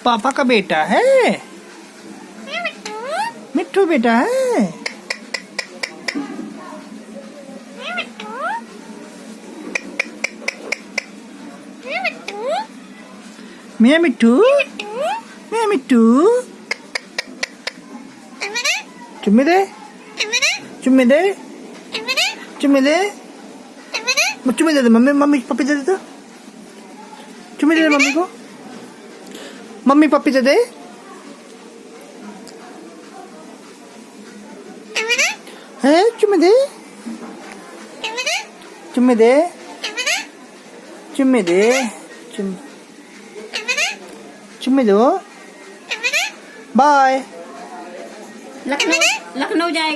पापा का बेटा है। मिट्ठू बेटा है। मिया मिट्ठू, मिया मिट्टू। चुम्मी दे, चुम्मी दे, चुम्मी दे, चुम्मी दे दे मम्मी, मम्मी पप्पी दे दे तो। चुम्मी दे दे मम्मी को, मम्मी पप्पी दे दे। है चुम्मी दे, चुम्मी दे, चुम्मी दे, चुम्मी दो। बाय। लखनऊ जाएगा।